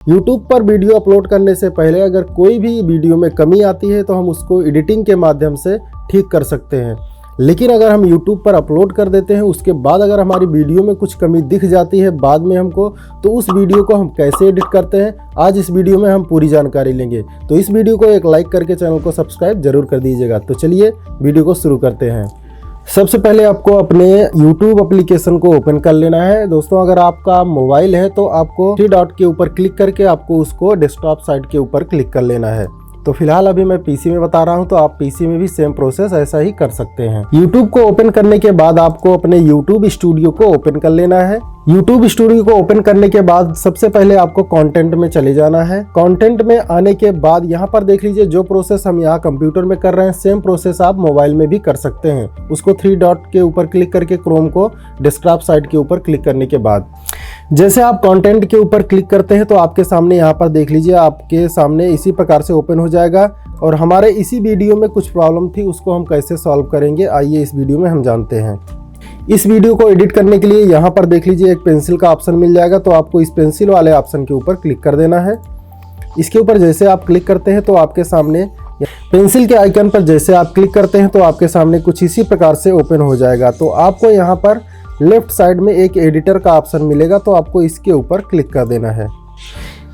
YouTube पर video upload करने से पहले अगर कोई भी वीडियो में कमी आती है तो हम उसको एडिटिंग के माध्यम से ठीक कर सकते हैं। लेकिन अगर हम YouTube पर अपलोड कर देते हैं उसके बाद अगर हमारी वीडियो में कुछ कमी दिख जाती है बाद में हमको, तो उस वीडियो को हम कैसे एडिट करते हैं आज इस वीडियो में हम पूरी जानकारी लेंगे। तो इस वीडियो को एक लाइक करके चैनल को सब्सक्राइब जरूर कर दीजिएगा। तो चलिए वीडियो को शुरू करते हैं। सबसे पहले आपको अपने YouTube एप्लीकेशन को ओपन कर लेना है। दोस्तों अगर आपका मोबाइल है तो आपको थ्री डॉट के ऊपर क्लिक करके आपको उसको डेस्कटॉप साइड के ऊपर क्लिक कर लेना है। तो फिलहाल अभी मैं पीसी में बता रहा हूं, तो आप पीसी में भी सेम प्रोसेस ऐसा ही कर सकते हैं। YouTube को ओपन करने के बाद आपको अपने YouTube स्टूडियो को ओपन कर लेना है। YouTube स्टूडियो को ओपन करने के बाद सबसे पहले आपको कंटेंट में चले जाना है। कंटेंट में आने के बाद यहाँ पर देख लीजिए जो प्रोसेस हम यहाँ कंप्यूटर में कर रहे हैं सेम प्रोसेस आप मोबाइल में भी कर सकते हैं। उसको थ्री डॉट के ऊपर क्लिक करके क्रोम को डेस्कटॉप साइड के ऊपर क्लिक करने के बाद जैसे आप कंटेंट के ऊपर क्लिक करते हैं तो आपके सामने यहाँ पर देख लीजिए आपके सामने इसी प्रकार से ओपन हो जाएगा। और हमारे इसी वीडियो में कुछ प्रॉब्लम थी, उसको हम कैसे सॉल्व करेंगे आइए इस वीडियो में हम जानते हैं। इस वीडियो को एडिट करने के लिए यहाँ पर देख लीजिए एक पेंसिल का ऑप्शन मिल जाएगा, तो आपको इस पेंसिल वाले ऑप्शन के ऊपर क्लिक कर देना है। इसके ऊपर जैसे आप क्लिक करते हैं तो आपके सामने पेंसिल के आइकन पर जैसे आप क्लिक करते हैं तो आपके सामने कुछ इसी प्रकार से ओपन हो जाएगा। तो आपको यहाँ पर लेफ्ट साइड में एक एडिटर का ऑप्शन मिलेगा, तो आपको इसके ऊपर क्लिक कर देना है।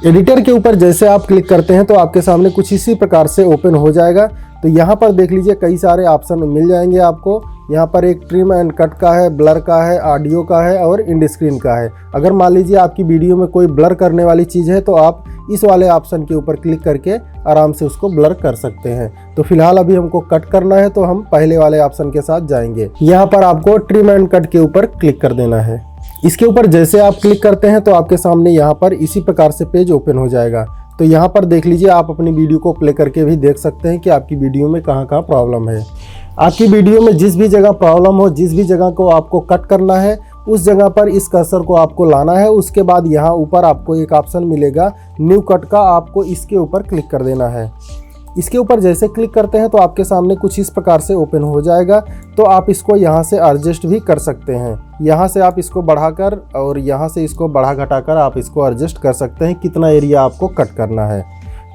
एडिटर के ऊपर जैसे आप क्लिक करते हैं तो आपके सामने कुछ इसी प्रकार से ओपन हो जाएगा। तो यहाँ पर देख लीजिए कई सारे ऑप्शन मिल जाएंगे आपको। यहाँ पर एक ट्रिम एंड कट का है, ब्लर का है, ऑडियो का है और इंड स्क्रीन का है। अगर मान लीजिए आपकी वीडियो में कोई ब्लर करने वाली चीज़ है तो आप इस वाले ऑप्शन के ऊपर क्लिक करके आराम से उसको ब्लर कर सकते हैं। तो फिलहाल अभी हमको कट करना है तो हम पहले वाले ऑप्शन के साथ जाएंगे। यहाँ पर आपको ट्रिम एंड कट के ऊपर क्लिक कर देना है। इसके ऊपर जैसे आप क्लिक करते हैं तो आपके सामने यहाँ पर इसी प्रकार से पेज ओपन हो जाएगा। तो यहाँ पर देख लीजिए आप अपनी वीडियो को प्ले करके भी देख सकते हैं कि आपकी वीडियो में कहाँ कहाँ प्रॉब्लम है। आपकी वीडियो में जिस भी जगह प्रॉब्लम हो, जिस भी जगह को आपको कट करना है उस जगह पर इस कर्सर को आपको लाना है। उसके बाद यहाँ ऊपर आपको एक ऑप्शन मिलेगा न्यू कट का, आपको इसके ऊपर क्लिक कर देना है। इसके ऊपर जैसे क्लिक करते हैं तो आपके सामने कुछ इस प्रकार से ओपन हो जाएगा। तो आप इसको यहाँ से एडजस्ट भी कर सकते हैं। यहाँ से आप इसको बढ़ाकर और यहाँ से इसको बढ़ा घटाकर आप इसको एडजस्ट कर सकते हैं कितना एरिया आपको कट करना है।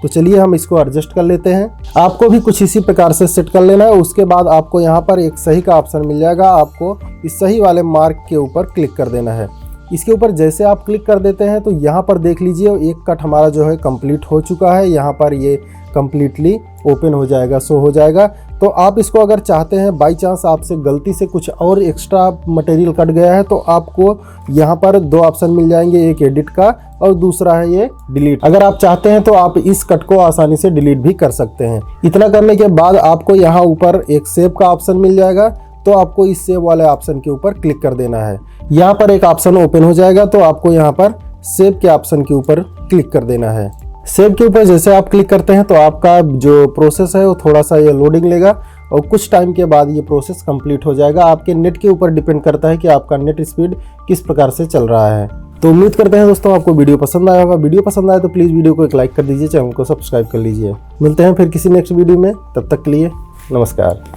तो चलिए हम इसको एडजस्ट कर लेते हैं। आपको भी कुछ इसी प्रकार से सेट कर लेना है। उसके बाद आपको यहाँ पर एक सही का ऑप्शन मिल जाएगा, आपको इस सही वाले मार्क के ऊपर क्लिक कर देना है। इसके ऊपर जैसे आप क्लिक कर देते हैं तो यहाँ पर देख लीजिए एक कट हमारा जो है कंप्लीट हो चुका है। यहाँ पर ये कंप्लीटली ओपन हो जाएगा, शो हो जाएगा। तो आप इसको अगर चाहते हैं बाई चांस आपसे गलती से कुछ और एक्स्ट्रा मटेरियल कट गया है तो आपको यहाँ पर दो ऑप्शन मिल जाएंगे, एक एडिट का और दूसरा है ये डिलीट। अगर आप चाहते हैं तो आप इस कट को आसानी से डिलीट भी कर सकते हैं। इतना करने के बाद आपको यहाँ ऊपर एक सेव का ऑप्शन मिल जाएगा, तो आपको इस सेव वाले ऑप्शन के ऊपर क्लिक कर देना है। यहाँ पर एक ऑप्शन ओपन हो जाएगा, तो आपको यहाँ पर सेव के ऑप्शन के ऊपर क्लिक कर देना है। सेव के ऊपर जैसे आप क्लिक करते हैं तो आपका जो प्रोसेस है वो थोड़ा सा ये लोडिंग लेगा और कुछ टाइम के बाद ये प्रोसेस कंप्लीट हो जाएगा। आपके नेट के ऊपर डिपेंड करता है कि आपका नेट स्पीड किस प्रकार से चल रहा है। तो उम्मीद करते हैं दोस्तों आपको वीडियो पसंद आया होगा। वीडियो पसंद आए तो प्लीज़ वीडियो को एक लाइक कर दीजिए, चैनल को सब्सक्राइब कर लीजिए। मिलते हैं फिर किसी नेक्स्ट वीडियो में, तब तक के लिए नमस्कार।